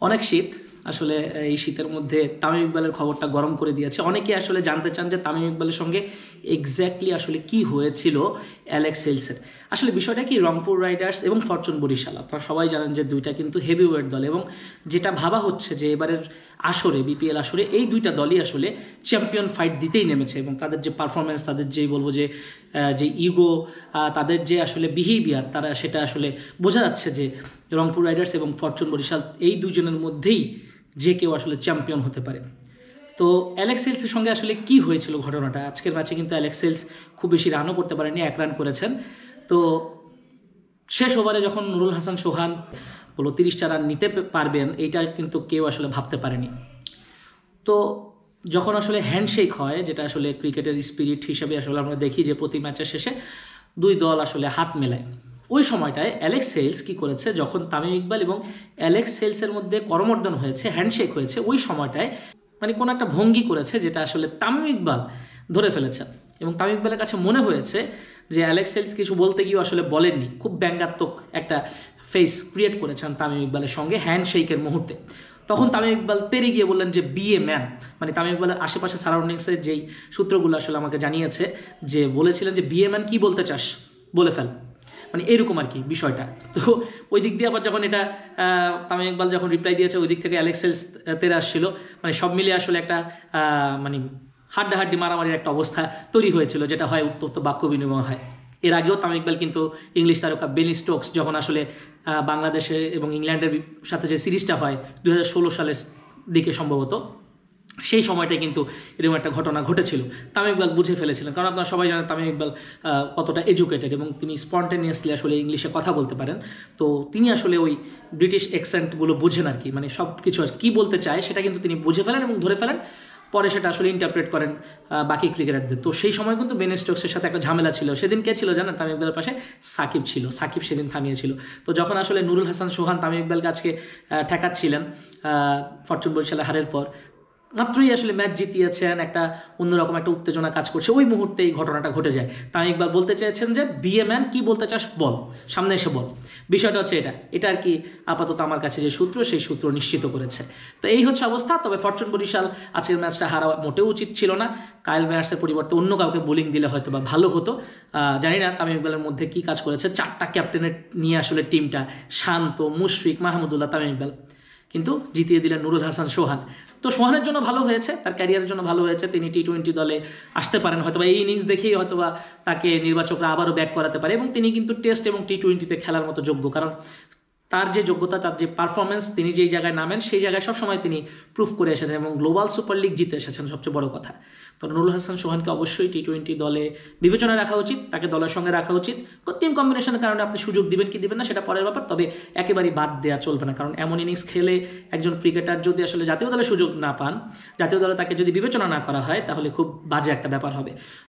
অনেক শীত আসলে। এই শীতের মধ্যে তামিম ইকবালের খবরটা গরম করে দিয়েছে। অনেকে আসলে জানতে চান যে তামিম ইকবালের সঙ্গে এক্স্যাক্টলি আসলে কি হয়েছিল অ্যালেক্স হেলসের। আসলে বিষয়টা কি, রংপুর রাইডার্স এবং ফরচুন বরিশাল, আপনারা সবাই জানেন যে দুইটা কিন্তু হেভিওয়েট দল, এবং যেটা ভাবা হচ্ছে যে এবারের আসরে, বিপিএল আসরে এই দুইটা দলই আসলে চ্যাম্পিয়ন ফাইট দিতেই নেমেছে। এবং তাদের যে পারফরমেন্স, তাদের যে বলবো যে ইগো, তাদের যে আসলে বিহেভিয়ার, তারা সেটা আসলে বোঝা যাচ্ছে যে রংপুর রাইডার্স এবং ফরচুন বরিশাল এই দুজনের মধ্যেই যে কেউ আসলে চ্যাম্পিয়ন হতে পারে। তো অ্যালেক্স হেলসের সঙ্গে আসলে কি হয়েছিল ঘটনাটা, আজকের ম্যাচে কিন্তু অ্যালেক্স হেলস খুব বেশি রানও করতে পারেনি, 1 রান করেছেন। তো শেষ ওভারে যখন নুরুল হাসান সোহান বলো 30টা রান নিতে পারবেন, এইটা কিন্তু কেউ আসলে ভাবতে পারেনি। তো যখন আসলে হ্যান্ডশেক হয়, যেটা আসলে ক্রিকেটের স্পিরিট হিসেবে আসলে আমরা দেখি যে প্রতি ম্যাচের শেষে দুই দল আসলে হাত মেলায়, ওই সময়টায় অ্যালেক্স হেলস কি করেছে, যখন তামিম ইকবাল এবং অ্যালেক্স হেলসের মধ্যে করমর্দন হয়েছে, হ্যান্ডশেক হয়েছে, ওই সময়টায় মানে কোনো একটা ভঙ্গি করেছে যেটা আসলে তামিম ইকবাল ধরে ফেলেছেন। এবং তামিম ইকবালের কাছে মনে হয়েছে যে অ্যালেক্স হেলস কিছু বলতে গিয়েও আসলে বলেননি, খুব ব্যঙ্গাত্মক একটা ফেস ক্রিয়েট করেছেন তামিম ইকবালের সঙ্গে হ্যান্ডশেকের মুহূর্তে। তখন তামিম ইকবাল তেরে গিয়ে বললেন যে বি এ ম্যান। মানে তামিম ইকবালের আশেপাশে সারাউন্ডিংসের যেই সূত্রগুলো আসলে আমাকে জানিয়েছে, যে বলেছিলেন যে বি এ ম্যান কী বলতে চাস বলে ফেল, মানে এরকম আর কি বিষয়টা। তো ওই দিক দিয়ে আবার যখন এটা তামিম ইকবাল যখন রিপ্লাই দিয়েছে, ওই দিক থেকে অ্যালেক্স হেলস তেরে আসছিল। মানে সব মিলিয়ে আসলে একটা মানে হাড্ডাহাড্ডি মারামারির একটা অবস্থা তৈরি হয়েছিল, যেটা হয় উত্তপ্ত বাক্য বিনিময় হয়। এর আগেও তামিম ইকবাল কিন্তু ইংলিশ তারকা বেন স্টোকস যখন আসলে বাংলাদেশে এবং ইংল্যান্ডের সাথে যে সিরিজটা হয় 2016 সালের দিকে সম্ভবত, সেই সময়টাই কিন্তু এরকম একটা ঘটনা ঘটেছিল। তামিম ইকবাল বুঝে ফেলেছিলেন, কারণ আপনারা সবাই জানেন তামিম ইকবাল কতটা এডুকেটেড, এবং তিনি স্পন্টেনিয়াসলি আসলে ইংলিশে কথা বলতে পারেন। তো তিনি আসলে ওই ব্রিটিশ অ্যাকসেন্টগুলো বুঝেন আর কি, মানে সব কিছু কী বলতে চায় সেটা কিন্তু তিনি বুঝে ফেলেন এবং ধরে ফেলেন, পরে সেটা আসলে ইন্টারপ্রেট করেন বাকি ক্রিকেটারদের। তো সেই সময় কিন্তু বেন স্টোকসের সাথে একটা ঝামেলা ছিল। সেদিন কে ছিল জানেন? তামিম ইকবালের পাশে সাকিব ছিল। সাকিব সেদিন থামিয়েছিল। তো যখন আসলে নুরুল হাসান সোহান তামিম ইকবালকে আজকে ঠেকাচ্ছিলেন ফরচুন বরিশালের হারের পর, মাত্রই আসলে ম্যাচ জিতিয়েছেন, একটা অন্যরকম একটা উত্তেজনা কাজ করছে, ওই মুহূর্তে এই ঘটনাটা ঘটে যায়। তামিম ইকবাল বলতে চেয়েছেন যে বিএ ম্যান কি বলতে চাস বল, সামনে এসে বল। বিষয়টা হচ্ছে এটা আর কি আপাতত আমার কাছে যে সূত্র, সেই সূত্র নিশ্চিত করেছে। তো এই হচ্ছে অবস্থা। তবে ফরচুন বরিশাল আজকের ম্যাচটা হারা মোটেও উচিত ছিল না। কায়েল মেয়ার্সের পরিবর্তে অন্য কাউকে বোলিং দিলে হয়তো বা ভালো হতো। জানি না তামিম ইকবালের মধ্যে কি কাজ করেছে, 4টা ক্যাপ্টেনের নিয়ে আসলে টিমটা, শান্ত, মুশফিক, মাহমুদুল্লাহ, তামিম ইকবাল, কিন্তু জিতিয়ে দিলেন নুরুল হাসান সোহান। তো সোহানের জন্য ভালো হয়েছে, তার ক্যারিয়ারের জন্য ভালো হয়েছে, তিনি টি-20 দলে আসতে পারেন হয়তোবা, এই ইনিংস দেখেই হয়তোবা তাকে নির্বাচকরা আবারও ব্যাক করাতে পারে, এবং তিনি কিন্তু টেস্ট এবং টি-20তে খেলার মতো যোগ্য। কারণ তার যে যোগ্যতা, তার যে পারফরমেন্স, তিনি যেই জায়গায় নামেন সেই জায়গায় সবসময় তিনি প্রুফ করে এসেছেন, এবং গ্লোবাল সুপার লিগ জিতে এসেছেন, সবচেয়ে বড় কথা। তো নুরুল হাসান সোহানকে অবশ্যই টি-20 দলে বিবেচনায় রাখা উচিত, তাকে দলের সঙ্গে রাখা উচিত। টিম কম্বিনেশনের কারণে আপনি সুযোগ দিবেন কি দিবেন না সেটা পরের ব্যাপার, তবে একেবারেই বাদ দেওয়া চলবে না। কারণ এমন ইনিংস খেলে একজন ক্রিকেটার যদি আসলে জাতীয় দলে সুযোগ না পান, জাতীয় দলে তাকে যদি বিবেচনা না করা হয়, তাহলে খুব বাজে একটা ব্যাপার হবে।